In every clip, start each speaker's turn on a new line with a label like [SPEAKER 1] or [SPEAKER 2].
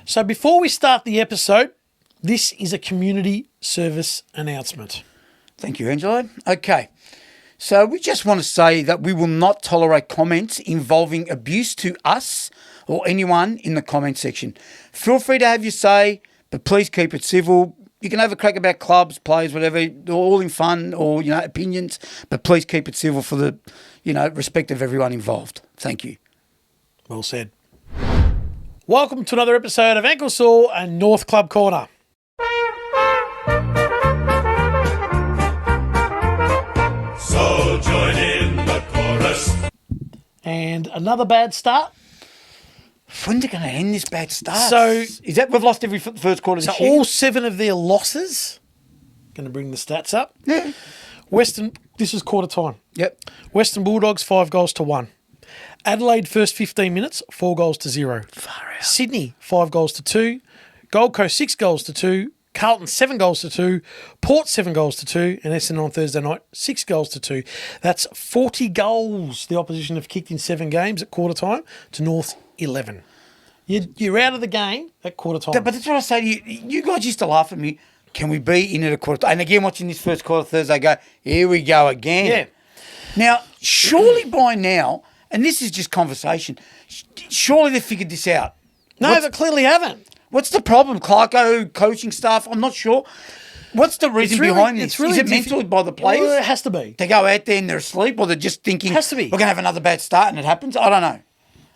[SPEAKER 1] So before we start the episode, this is a community service announcement.
[SPEAKER 2] Thank you, Angelo. Okay. So we just want to say that we will not tolerate comments involving abuse to us or anyone in the comment section. Feel free to have your say, but please keep it civil. You can have a crack about clubs, players, whatever, all in fun or, opinions, but please keep it civil for the, respect of everyone involved. Thank you.
[SPEAKER 1] Well said. Welcome to another episode of Ankle Sore and North Club Corner.
[SPEAKER 3] So join in the chorus.
[SPEAKER 1] And another bad start.
[SPEAKER 2] When's it going to end, this bad start?
[SPEAKER 1] So
[SPEAKER 2] is that we've lost every first quarter
[SPEAKER 1] So
[SPEAKER 2] this year?
[SPEAKER 1] all 7 of their losses, going to bring the stats up.
[SPEAKER 2] Yeah.
[SPEAKER 1] This is quarter time.
[SPEAKER 2] Yep.
[SPEAKER 1] Western Bulldogs 5-1. Adelaide first 15 minutes, 4-0.
[SPEAKER 2] Far out.
[SPEAKER 1] Sydney 5-2. Gold Coast 6-2. Carlton 7-2. Port 7-2. And Essendon on Thursday night 6-2. That's 40 goals the opposition have kicked in 7 games at quarter time to North 11. You're out of the game at quarter time.
[SPEAKER 2] But that's what I say to you. You guys used to laugh at me. Can we be in at a quarter time? And again, watching this first quarter Thursday, go, here we go again.
[SPEAKER 1] Yeah.
[SPEAKER 2] Now, surely by now, and this is just conversation, surely they've figured this out.
[SPEAKER 1] No, they clearly haven't.
[SPEAKER 2] What's the problem? Clarko, coaching staff? I'm not sure. What's the reason behind this? Is it mental by the players?
[SPEAKER 1] Well, it has to be.
[SPEAKER 2] They go out there and they're asleep, or they're just thinking,
[SPEAKER 1] It has to be.
[SPEAKER 2] we're going to have another bad start and it happens? I don't know.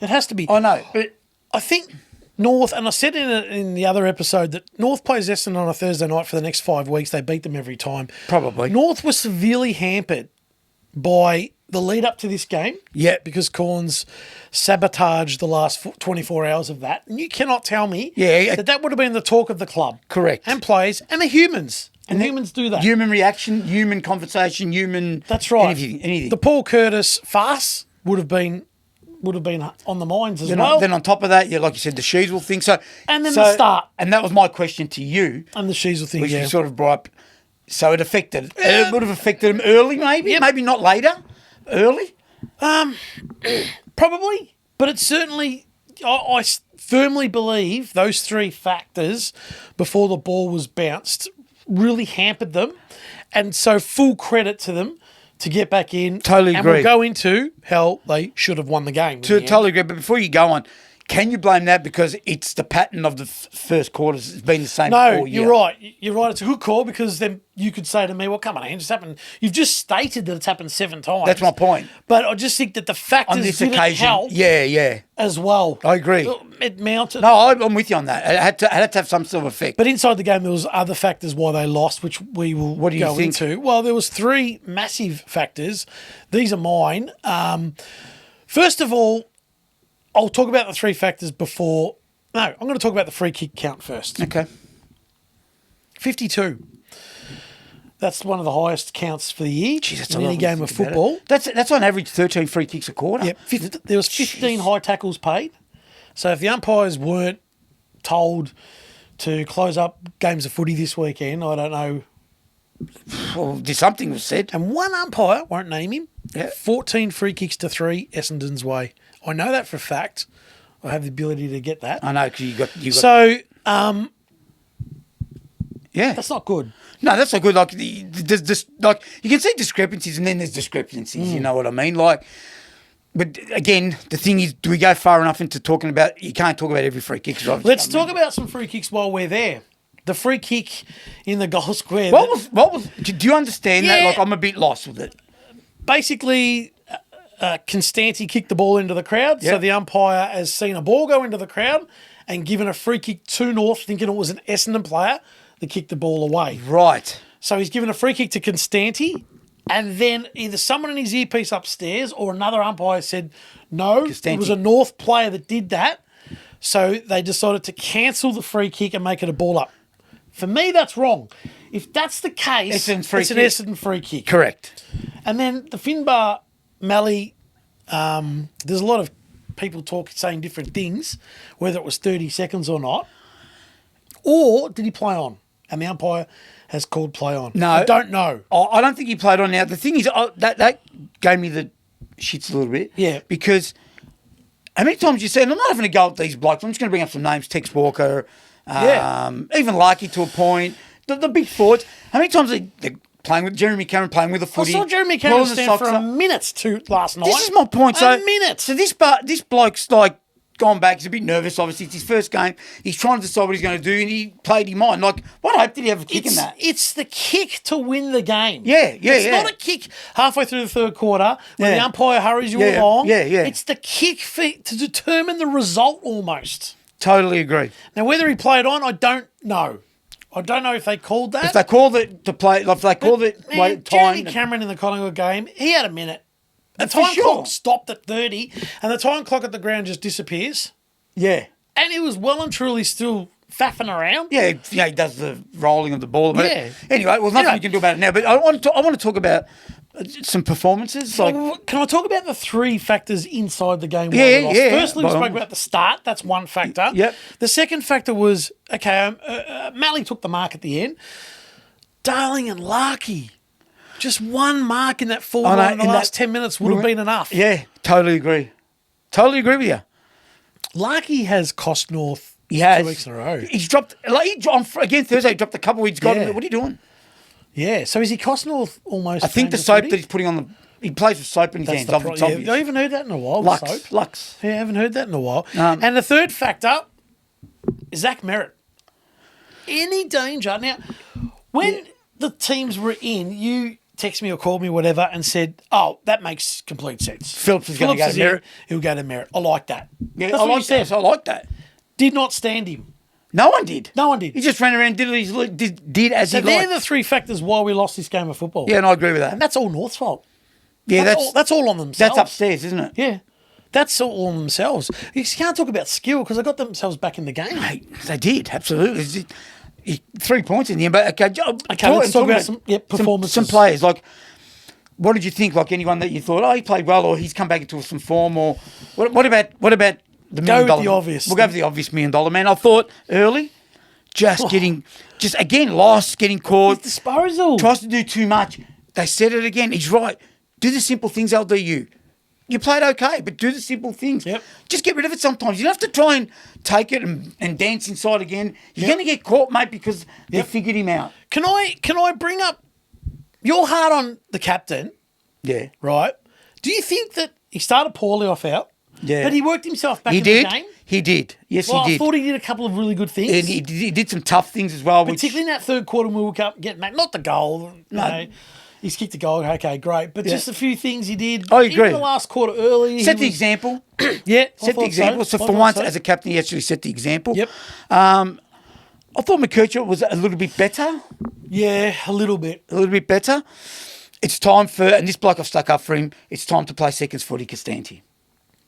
[SPEAKER 1] It has to be.
[SPEAKER 2] I know.
[SPEAKER 1] But I think North, and I said in the other episode that North plays Essendon on a Thursday night for the next 5 weeks. They beat them every time.
[SPEAKER 2] Probably.
[SPEAKER 1] North was severely hampered by the lead up to this game.
[SPEAKER 2] Yeah.
[SPEAKER 1] Because Corns sabotaged the last 24 hours of that. And you cannot tell me that would have been the talk of the club.
[SPEAKER 2] Correct.
[SPEAKER 1] And players and the humans. And humans do that.
[SPEAKER 2] Human reaction, human conversation, human...
[SPEAKER 1] That's right.
[SPEAKER 2] Anything.
[SPEAKER 1] The Paul Curtis farce would have been on the minds as well.
[SPEAKER 2] Then on top of that, like you said, the Sheasel thing.
[SPEAKER 1] And then the start.
[SPEAKER 2] And that was my question to you.
[SPEAKER 1] And the Sheasel thing,
[SPEAKER 2] which you sort of brought up. So it affected. It would have affected them early, maybe. Yep. Maybe not later. Early.
[SPEAKER 1] Probably. But it's certainly, I firmly believe those 3 factors before the ball was bounced really hampered them. And so full credit to them to get back in.
[SPEAKER 2] Totally agree.
[SPEAKER 1] And we'll go into how they should have won the game.
[SPEAKER 2] Totally agree. But before you go on, can you blame that because it's the pattern of the first quarters? It's been the same all year.
[SPEAKER 1] You're right. You're right. It's a good call because then you could say to me, well, come on, it just happened. You've just stated that it's happened 7 times.
[SPEAKER 2] That's my point.
[SPEAKER 1] But I just think that the factors
[SPEAKER 2] on this
[SPEAKER 1] didn't
[SPEAKER 2] occasion,
[SPEAKER 1] help as well.
[SPEAKER 2] I agree.
[SPEAKER 1] It mounted.
[SPEAKER 2] No, I'm with you on that. It had to have some sort of effect.
[SPEAKER 1] But inside the game, there was other factors why they lost, which we will go into. Well, there was 3 massive factors. These are mine. First of all, I'll talk about the 3 factors before... No, I'm going to talk about the free kick count first.
[SPEAKER 2] Okay.
[SPEAKER 1] 52. That's one of the highest counts for the year.
[SPEAKER 2] Jeez, that's
[SPEAKER 1] in any game of football.
[SPEAKER 2] That's on average 13 free kicks a quarter.
[SPEAKER 1] Yep. There was 15 high tackles paid. So if the umpires weren't told to close up games of footy this weekend, I don't know.
[SPEAKER 2] Well, something was said.
[SPEAKER 1] And one umpire, won't name him, 14 free kicks to 3 Essendon's way. I know that for a fact. I have the ability to get that.
[SPEAKER 2] I know because you got.
[SPEAKER 1] So,
[SPEAKER 2] yeah,
[SPEAKER 1] that's not good.
[SPEAKER 2] No, that's not good. Like, like you can see discrepancies, and then there's discrepancies. You know what I mean? Like, but again, the thing is, do we go far enough into talking about? You can't talk about every free kick.
[SPEAKER 1] Let's talk about some free kicks while we're there. The free kick in the goal square.
[SPEAKER 2] What was? Do you understand that? Like, I'm a bit lost with it.
[SPEAKER 1] Basically, Constanti kicked the ball into the crowd. So the umpire has seen a ball go into the crowd and given a free kick to North, thinking it was an Essendon player that kicked the ball away.
[SPEAKER 2] Right.
[SPEAKER 1] So he's given a free kick to Constanti, and then either someone in his earpiece upstairs or another umpire said, no,
[SPEAKER 2] Constanti.
[SPEAKER 1] It was a North player that did that. So they decided to cancel the free kick and make it a ball up. For me, that's wrong. If that's the case, it's an Essendon free kick.
[SPEAKER 2] Correct.
[SPEAKER 1] And then the Finbar Malley, there's a lot of people saying different things, whether it was 30 seconds or not. Or did he play on? And the umpire has called play on.
[SPEAKER 2] No.
[SPEAKER 1] I don't know.
[SPEAKER 2] I don't think he played on. Now, the thing is, that gave me the shits a little bit.
[SPEAKER 1] Yeah.
[SPEAKER 2] Because How many times you said, I'm not having a go at these blokes. I'm just going to bring up some names. Tex Walker, even Larky to a point. The big forwards. How many times they're playing with Jeremy Cameron, playing with a
[SPEAKER 1] I
[SPEAKER 2] footy?
[SPEAKER 1] saw Jeremy Cameron
[SPEAKER 2] pulling the
[SPEAKER 1] stand
[SPEAKER 2] socks
[SPEAKER 1] for a
[SPEAKER 2] up.
[SPEAKER 1] minute last night.
[SPEAKER 2] This is my point. So,
[SPEAKER 1] A minute.
[SPEAKER 2] So this bloke's like gone back. He's a bit nervous, obviously. It's his first game. He's trying to decide what he's going to do, and he played him on. Like, what hope did he have a kick in that?
[SPEAKER 1] It's the kick to win the game.
[SPEAKER 2] It's
[SPEAKER 1] not a kick halfway through the third quarter when the umpire hurries you along. It's the kick to determine the result almost.
[SPEAKER 2] Totally agree.
[SPEAKER 1] Now, whether he played on, I don't know. I don't know if they called that.
[SPEAKER 2] If they called it to play, if they called it time.
[SPEAKER 1] Jeremy Cameron in the Collingwood game, he had a minute. The time clock stopped at 30, and the time clock at the ground just disappears.
[SPEAKER 2] Yeah.
[SPEAKER 1] And he was well and truly still faffing around.
[SPEAKER 2] Yeah, he does the rolling of the ball. But anyway, well, nothing you can do about it now. But I want to talk about some performances.
[SPEAKER 1] Can I talk about the three factors inside the game?
[SPEAKER 2] Yeah.
[SPEAKER 1] Firstly, we spoke about the start. That's one factor.
[SPEAKER 2] Yep.
[SPEAKER 1] The second factor was, Malley took the mark at the end. Darling and Larky. Just one mark in that forward line in the last 10 minutes would have been enough.
[SPEAKER 2] Yeah, totally agree. Totally agree with you.
[SPEAKER 1] Larky has cost North 2 weeks in a row.
[SPEAKER 2] He's dropped, again Thursday, he dropped a couple weeks ago. What are you doing?
[SPEAKER 1] Yeah, so is he cost North almost?
[SPEAKER 2] I think the soap that he's putting on he plays with soap in his hands.
[SPEAKER 1] I haven't heard that in a while.
[SPEAKER 2] Lux.
[SPEAKER 1] Yeah, I haven't heard that in a while. And the third factor, Zach Merritt. Any danger? Now, when the teams were in, you text me or called me or whatever and said, oh, that makes complete sense.
[SPEAKER 2] Phillips is going to go to Merritt.
[SPEAKER 1] He'll go to Merritt. I like that.
[SPEAKER 2] Yeah, I like that.
[SPEAKER 1] Did not stand him.
[SPEAKER 2] No one did.
[SPEAKER 1] He
[SPEAKER 2] just ran around, did as he liked.
[SPEAKER 1] They're the three factors why we lost this game of football.
[SPEAKER 2] Yeah, and I agree with that.
[SPEAKER 1] And that's all North's fault.
[SPEAKER 2] Yeah,
[SPEAKER 1] that's all on themselves.
[SPEAKER 2] That's upstairs, isn't it?
[SPEAKER 1] Yeah. That's all on themselves. You can't talk about skill because they got themselves back in the game.
[SPEAKER 2] Mate, they did, absolutely. 3 points in the end. But
[SPEAKER 1] let's talk about some performances.
[SPEAKER 2] Some players, like, what did you think? Like anyone that you thought, he played well, or he's come back into some form, or what about the $1 million?
[SPEAKER 1] Go with the obvious.
[SPEAKER 2] We'll go for the obvious $1 million man. I thought early, getting lost, getting caught.
[SPEAKER 1] His disposal.
[SPEAKER 2] Tries to do too much. They said it again. He's right. Do the simple things, they'll do you. You played okay, but do the simple things.
[SPEAKER 1] Yep.
[SPEAKER 2] Just get rid of it sometimes. You don't have to try and take it and dance inside again. You're going to get caught, mate, because they figured him out.
[SPEAKER 1] Can I bring up, you're hard on the captain.
[SPEAKER 2] Yeah.
[SPEAKER 1] Right? Do you think that he started poorly off out?
[SPEAKER 2] Yeah.
[SPEAKER 1] But he worked himself back into the game?
[SPEAKER 2] He did. Yes, he did.
[SPEAKER 1] I thought he did a couple of really good things.
[SPEAKER 2] And he did some tough things as well.
[SPEAKER 1] Particularly in that third quarter when we woke up getting back. Not the goal. No. He's kicked a goal. Okay, great. But just a few things he did.
[SPEAKER 2] I agree.
[SPEAKER 1] Even the last quarter early.
[SPEAKER 2] Set the example. Set the example. So for once, as a captain, he actually set the example.
[SPEAKER 1] Yep.
[SPEAKER 2] I thought McKercher was a little bit better.
[SPEAKER 1] Yeah, a little bit.
[SPEAKER 2] A little bit better. It's time and this bloke I've stuck up for him, it's time to play seconds footy Costanti.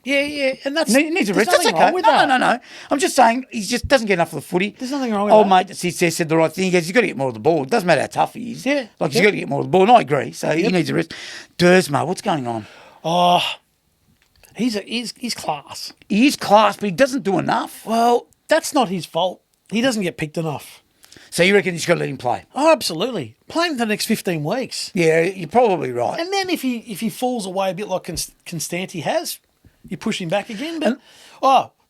[SPEAKER 1] Yeah, and that's...
[SPEAKER 2] He needs a rest. That's okay. No. I'm just saying, he just doesn't get enough of the footy.
[SPEAKER 1] There's nothing wrong with that.
[SPEAKER 2] Old mate that said the right thing. He goes, he's got to get more of the ball. It doesn't matter how tough he is.
[SPEAKER 1] Yeah.
[SPEAKER 2] He's got to get more of the ball, and I agree. So he needs a rest. Dersma, what's going on?
[SPEAKER 1] Oh, he's class.
[SPEAKER 2] He is class, but he doesn't do enough.
[SPEAKER 1] Well, that's not his fault. He doesn't get picked enough.
[SPEAKER 2] So you reckon he's got to let him play?
[SPEAKER 1] Oh, absolutely. Play him for the next 15 weeks.
[SPEAKER 2] Yeah, you're probably right.
[SPEAKER 1] And then if he falls away a bit like Constanti has, you push him back again. But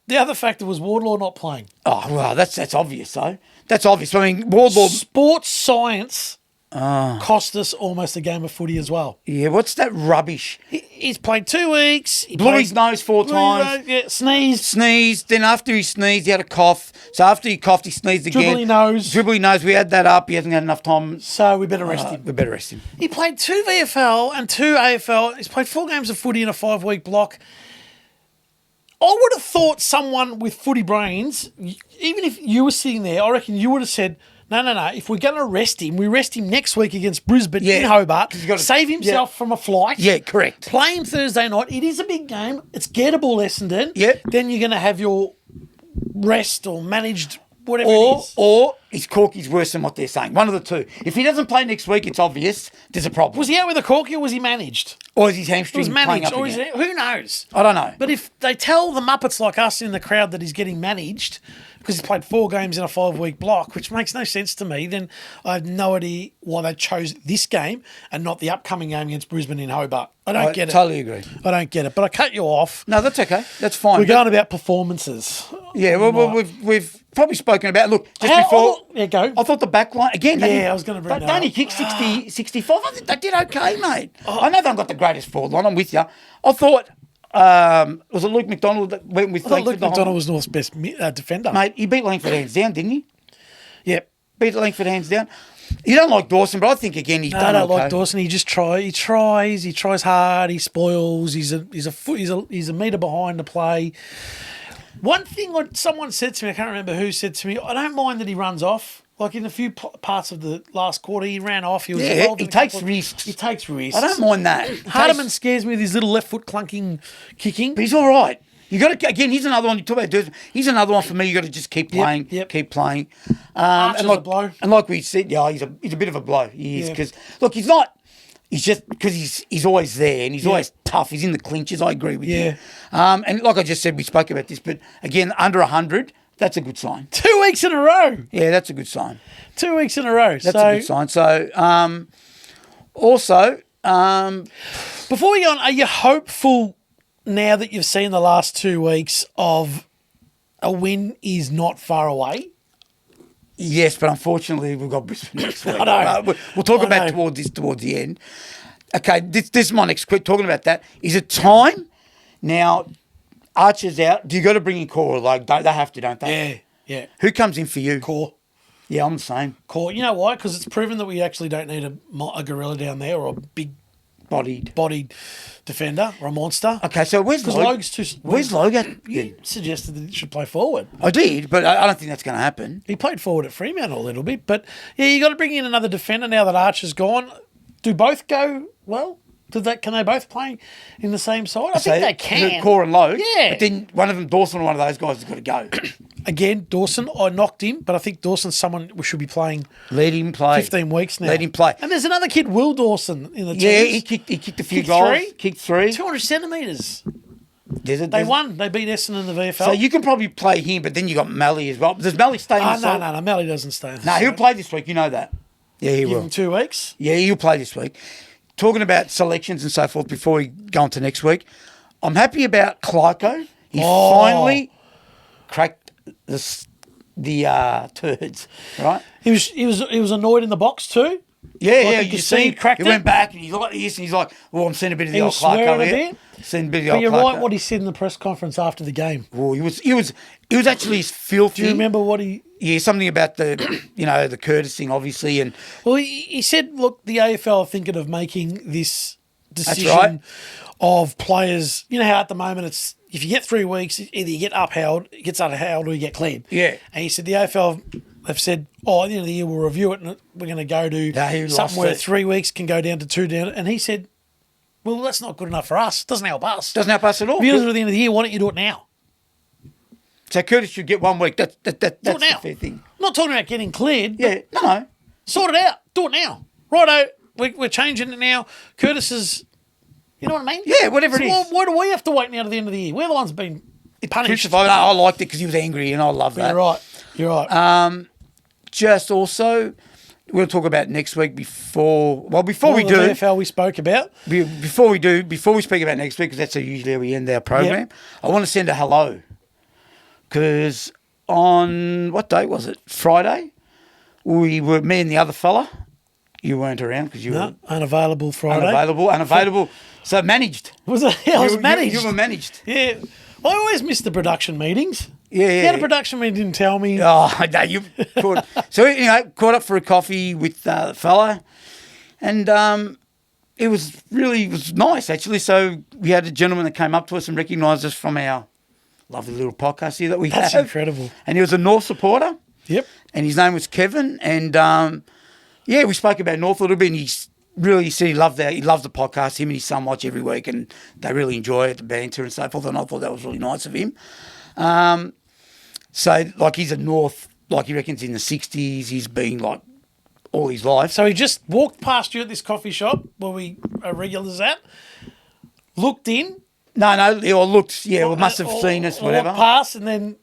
[SPEAKER 1] the other factor was Wardlaw not playing.
[SPEAKER 2] Oh, well, that's obvious, though. That's obvious. I mean, Wardlaw...
[SPEAKER 1] Sports science cost us almost a game of footy as well.
[SPEAKER 2] Yeah, what's that rubbish?
[SPEAKER 1] He's played 2 weeks.
[SPEAKER 2] Blew his nose 4 times. Sneezed. Then after he sneezed, he had a cough. So after he coughed, he sneezed again. Dribbly nose. We had that up. He hasn't had enough time.
[SPEAKER 1] So we better rest him. He played 2 VFL and 2 AFL. He's played 4 games of footy in a 5-week block. I would have thought someone with footy brains, even if you were sitting there, I reckon you would have said, no. If we're going to rest him, we rest him next week against Brisbane in Hobart. Save himself from a flight.
[SPEAKER 2] Yeah, correct.
[SPEAKER 1] Play him Thursday night. It is a big game. It's gettable, Essendon.
[SPEAKER 2] Yeah.
[SPEAKER 1] Then you're going to have your rest or managed whatever it is.
[SPEAKER 2] Or his corky's worse than what they're saying. One of the two. If he doesn't play next week, it's obvious there's a problem.
[SPEAKER 1] Was he out with a corky or was he managed?
[SPEAKER 2] Or is his
[SPEAKER 1] It
[SPEAKER 2] hamstring
[SPEAKER 1] was
[SPEAKER 2] playing
[SPEAKER 1] managed.
[SPEAKER 2] up
[SPEAKER 1] Or is
[SPEAKER 2] again?
[SPEAKER 1] it, who knows?
[SPEAKER 2] I don't know.
[SPEAKER 1] But if they tell the Muppets like us in the crowd that he's getting managed because he's played 4 games in a 5-week block, which makes no sense to me, then I have no idea why they chose this game and not the upcoming game against Brisbane in Hobart. I don't get it.
[SPEAKER 2] Totally agree.
[SPEAKER 1] I don't get it. But I cut you off.
[SPEAKER 2] No, that's okay. That's fine.
[SPEAKER 1] We're going about performances.
[SPEAKER 2] Yeah, well, we've probably spoken about, look, just
[SPEAKER 1] How-
[SPEAKER 2] before.
[SPEAKER 1] yeah, go.
[SPEAKER 2] I thought the back line, again.
[SPEAKER 1] Yeah, I was gonna bring
[SPEAKER 2] They
[SPEAKER 1] that
[SPEAKER 2] only
[SPEAKER 1] up.
[SPEAKER 2] kicked 60, 65. I think they did okay, mate. I know they haven't got the greatest forward line. I'm with you. I thought, was it Luke McDonald that went with
[SPEAKER 1] I thought
[SPEAKER 2] Langford
[SPEAKER 1] Luke
[SPEAKER 2] the whole-
[SPEAKER 1] McDonald was North's best defender.
[SPEAKER 2] Mate, he beat Langford hands down, didn't he?
[SPEAKER 1] Yep.
[SPEAKER 2] Beat Langford hands down. You don't like Dawson, but I think, again, he's
[SPEAKER 1] No,
[SPEAKER 2] done
[SPEAKER 1] I don't
[SPEAKER 2] okay.
[SPEAKER 1] like Dawson. He just he tries hard. He spoils. He's a metre behind the play. One thing someone said to me, I can't remember who said to me, I don't mind that he runs off. Like in a few parts of the last quarter, he ran off. He was
[SPEAKER 2] Yeah,
[SPEAKER 1] involved
[SPEAKER 2] he
[SPEAKER 1] in a
[SPEAKER 2] takes
[SPEAKER 1] couple of-
[SPEAKER 2] risks.
[SPEAKER 1] He takes risks.
[SPEAKER 2] I don't mind that.
[SPEAKER 1] Hardiman scares me with his little left foot clunking kicking.
[SPEAKER 2] But he's all right. You got to, again, he's another one. You talk about Dawson. He's another one for me. You got to just keep playing,
[SPEAKER 1] yep.
[SPEAKER 2] keep playing.
[SPEAKER 1] Archer's a blow.
[SPEAKER 2] And like we said, yeah, he's a bit of a blow. He is
[SPEAKER 1] Yeah.
[SPEAKER 2] because look, he's not. He's just because he's always there and he's always tough. He's in the clinches. I agree with you. And like I just said, we spoke about this, but again, under 100, that's a good sign.
[SPEAKER 1] 2 weeks in a row.
[SPEAKER 2] Yeah, that's a good sign.
[SPEAKER 1] 2 weeks in a row.
[SPEAKER 2] That's a good sign. So, also,
[SPEAKER 1] Before we go on, are you hopeful now that you've seen the last 2 weeks of a win is not far away?
[SPEAKER 2] yes, but unfortunately, we've got Brisbane next week.
[SPEAKER 1] I know.
[SPEAKER 2] We'll talk
[SPEAKER 1] I
[SPEAKER 2] about
[SPEAKER 1] know.
[SPEAKER 2] towards the end. Okay, this is my next quick talking about that. Is it time now? Archer's out. Do you got to bring in Core? Like, don't they have to? Don't they?
[SPEAKER 1] Yeah.
[SPEAKER 2] Who comes in for you?
[SPEAKER 1] Core.
[SPEAKER 2] Yeah, I'm the same.
[SPEAKER 1] Core. You know why? Because it's proven that we actually don't need a gorilla down there or a big
[SPEAKER 2] Bodied.
[SPEAKER 1] defender or a monster.
[SPEAKER 2] Okay, so where's
[SPEAKER 1] Because
[SPEAKER 2] Logan?
[SPEAKER 1] Logan's too.
[SPEAKER 2] Where's Logan?
[SPEAKER 1] You suggested that he should play forward.
[SPEAKER 2] I did, but I don't think that's going to happen.
[SPEAKER 1] He played forward at Fremantle a little bit, but yeah, you got to bring in another defender now that Archer's gone. Do both go well? Can they both play in the same side? I think they
[SPEAKER 2] Is it
[SPEAKER 1] can.
[SPEAKER 2] Core and Logue.
[SPEAKER 1] Yeah.
[SPEAKER 2] But then one of them, Dawson, or one of those guys has got to go.
[SPEAKER 1] Again, Dawson, I knocked him, but I think Dawson's someone we should be playing
[SPEAKER 2] Let him play.
[SPEAKER 1] 15 weeks now.
[SPEAKER 2] Let him play.
[SPEAKER 1] And there's another kid, Will Dawson, in the
[SPEAKER 2] Yeah,
[SPEAKER 1] teams.
[SPEAKER 2] he kicked a few
[SPEAKER 1] Kicked
[SPEAKER 2] goals.
[SPEAKER 1] three?
[SPEAKER 2] Kicked 3.
[SPEAKER 1] 200 centimetres.
[SPEAKER 2] They
[SPEAKER 1] They won. They beat Essendon in the VFL.
[SPEAKER 2] So you can probably play him, but then you got Malley as well. Does Malley stay in the side?
[SPEAKER 1] No. Melly doesn't stay.
[SPEAKER 2] No, he'll play this week. You know that. Yeah, he
[SPEAKER 1] Give
[SPEAKER 2] will.
[SPEAKER 1] him 2 weeks.
[SPEAKER 2] Yeah, he'll play this week. Talking about selections and so forth before we go on to next week, I'm happy about Clyco. He finally cracked the turds, right?
[SPEAKER 1] He was annoyed in the box too.
[SPEAKER 2] Yeah,
[SPEAKER 1] you see, he cracked
[SPEAKER 2] he
[SPEAKER 1] it.
[SPEAKER 2] went back and he's like this, and he's like, "Oh, I'm seeing a bit of the
[SPEAKER 1] He
[SPEAKER 2] old
[SPEAKER 1] was
[SPEAKER 2] Clarko
[SPEAKER 1] swearing a
[SPEAKER 2] here."
[SPEAKER 1] bit.
[SPEAKER 2] Seeing a bit of the
[SPEAKER 1] But
[SPEAKER 2] old
[SPEAKER 1] you're
[SPEAKER 2] Clarko.
[SPEAKER 1] right. What he said in the press conference after the game.
[SPEAKER 2] Oh, he was actually filthy.
[SPEAKER 1] Do you remember what he?
[SPEAKER 2] Yeah, something about the the Curtis thing, obviously, and
[SPEAKER 1] Well, he said, "Look, the AFL are thinking of making this decision
[SPEAKER 2] right.
[SPEAKER 1] of players. You know how at the moment it's if you get 3 weeks, either you get upheld, or you get cleared.
[SPEAKER 2] Yeah.
[SPEAKER 1] And he said the AFL have said, at the end of the year we'll review it and we're going to go
[SPEAKER 2] he
[SPEAKER 1] to
[SPEAKER 2] lost
[SPEAKER 1] something where
[SPEAKER 2] it.
[SPEAKER 1] 3 weeks can go down to 2 down. And he said, well, that's not good enough for us. Doesn't help us.
[SPEAKER 2] doesn't help us at all.
[SPEAKER 1] If you're at the end of the year, why don't you do it now?
[SPEAKER 2] So Curtis should get 1 week. That's
[SPEAKER 1] Do it
[SPEAKER 2] the
[SPEAKER 1] now.
[SPEAKER 2] fair thing.
[SPEAKER 1] I'm not talking about getting cleared.
[SPEAKER 2] Yeah, no.
[SPEAKER 1] Sort it out. Do it now. Righto. We're changing it now. Curtis is, you know what I mean?
[SPEAKER 2] Yeah, whatever it is.
[SPEAKER 1] Why do we have to wait now to the end of the year? We're the ones being punished.
[SPEAKER 2] Crucified. I liked it because he was angry, and I love that.
[SPEAKER 1] You're right.
[SPEAKER 2] Just also, we'll talk about next week before we
[SPEAKER 1] The
[SPEAKER 2] do.
[SPEAKER 1] VFL we spoke about.
[SPEAKER 2] Before we speak about next week, because that's usually how we end our program,
[SPEAKER 1] Yep.
[SPEAKER 2] I want to send a hello. Because on, what date was it? Friday? Me and the other fella, you weren't around because you
[SPEAKER 1] No,
[SPEAKER 2] were
[SPEAKER 1] unavailable Friday.
[SPEAKER 2] unavailable. So managed.
[SPEAKER 1] Was it? I was managed.
[SPEAKER 2] You were managed.
[SPEAKER 1] Yeah. I always miss the production meetings.
[SPEAKER 2] Yeah,
[SPEAKER 1] He
[SPEAKER 2] yeah.
[SPEAKER 1] had a production meeting, didn't tell me.
[SPEAKER 2] Oh, no, you caught. So, caught up for a coffee with the fella, and it was nice, actually. So, we had a gentleman that came up to us and recognised us from our lovely little podcast here that we
[SPEAKER 1] That's
[SPEAKER 2] have.
[SPEAKER 1] incredible.
[SPEAKER 2] And he was a North supporter,
[SPEAKER 1] Yep.
[SPEAKER 2] and his name was Kevin. And, we spoke about North a little bit, and he said he loved the podcast. Him and his son watch every week, and they really enjoy it, the banter and so forth, and I thought that was really nice of him. So, like, he's a North like he reckons in the 60s. He's been like all his life.
[SPEAKER 1] So he just walked past you at this coffee shop where we are regulars at, looked in.
[SPEAKER 2] No, or looked, or must have seen us, whatever.
[SPEAKER 1] Walked past and then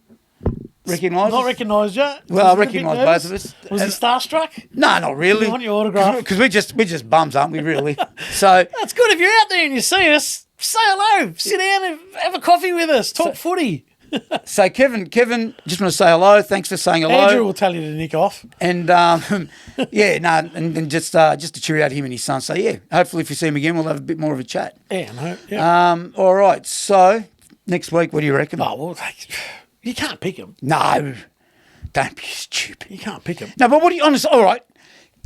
[SPEAKER 2] Recognised?
[SPEAKER 1] not recognised you.
[SPEAKER 2] Well, I
[SPEAKER 1] Was he a bit
[SPEAKER 2] recognise
[SPEAKER 1] nervous?
[SPEAKER 2] both of us.
[SPEAKER 1] Was he starstruck?
[SPEAKER 2] No, not really.
[SPEAKER 1] You want your autograph?
[SPEAKER 2] Because we're just bums, aren't we, really? So,
[SPEAKER 1] That's good. If you're out there and you see us, say hello. Sit down and have a coffee with us. Talk footy.
[SPEAKER 2] so Kevin, just want to say hello. Thanks for saying hello.
[SPEAKER 1] Andrew will tell you to nick off.
[SPEAKER 2] And and just to cheer out him and his son. So yeah, hopefully if you see him again, we'll have a bit more of a chat.
[SPEAKER 1] Yeah, no. Yeah.
[SPEAKER 2] All right. So next week, what do you reckon?
[SPEAKER 1] Oh, well, you can't pick him.
[SPEAKER 2] No, don't be stupid.
[SPEAKER 1] You can't pick him.
[SPEAKER 2] No, but what do you honestly? All right,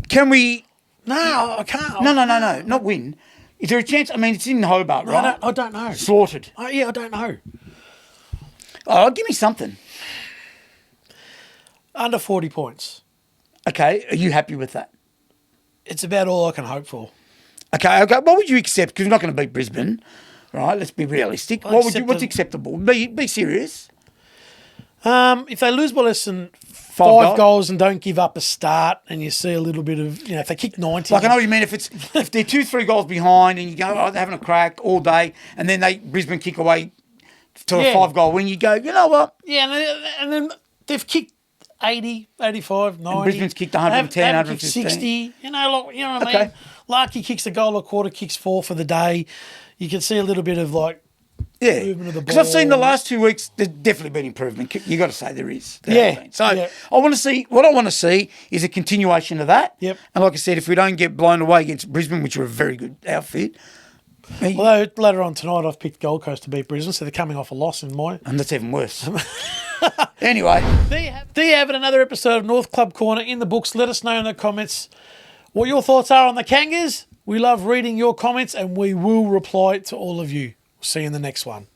[SPEAKER 2] can we?
[SPEAKER 1] No, I can't.
[SPEAKER 2] No, not win. Is there a chance? I mean, it's in Hobart, right?
[SPEAKER 1] I don't know.
[SPEAKER 2] Slaughtered.
[SPEAKER 1] I don't know.
[SPEAKER 2] Oh, give me something.
[SPEAKER 1] Under 40 points.
[SPEAKER 2] Okay, are you happy with that?
[SPEAKER 1] It's about all I can hope for.
[SPEAKER 2] Okay. What would you accept? Because we're not going to beat Brisbane, right? Let's be realistic. What's acceptable? Be serious.
[SPEAKER 1] If they lose by less than
[SPEAKER 2] Five
[SPEAKER 1] goals and don't give up a start, and you see a little bit of, if they kick 90.
[SPEAKER 2] Like I know what you mean. If they're 2-3 goals behind and you go, they're having a crack all day, and then Brisbane kick away to a 5-goal win, you go, you know what?
[SPEAKER 1] Yeah, and then they've kicked 80, 85, 90.
[SPEAKER 2] And Brisbane's kicked 110,
[SPEAKER 1] They've
[SPEAKER 2] 115.
[SPEAKER 1] kicked 60. You know what I
[SPEAKER 2] Okay.
[SPEAKER 1] mean? Larky kicks a goal a quarter, kicks 4 for the day. You can see a little bit of
[SPEAKER 2] Yeah,
[SPEAKER 1] movement of the
[SPEAKER 2] because I've seen the
[SPEAKER 1] ball.
[SPEAKER 2] last 2 weeks. There's definitely been improvement. You got to say there is. So
[SPEAKER 1] yeah.
[SPEAKER 2] I want to see. What I want to see is a continuation of that.
[SPEAKER 1] Yep.
[SPEAKER 2] And like I said, if we don't get blown away against Brisbane, which are a very good outfit,
[SPEAKER 1] Although later on tonight I've picked Gold Coast to beat Brisbane, so they're coming off a loss in my.
[SPEAKER 2] and that's even worse. Anyway,
[SPEAKER 1] There you have it, another episode of North Club Corner in the books. Let us know in the comments what your thoughts are on the Kangas. We love reading your comments and we will reply to all of you. See you in the next one.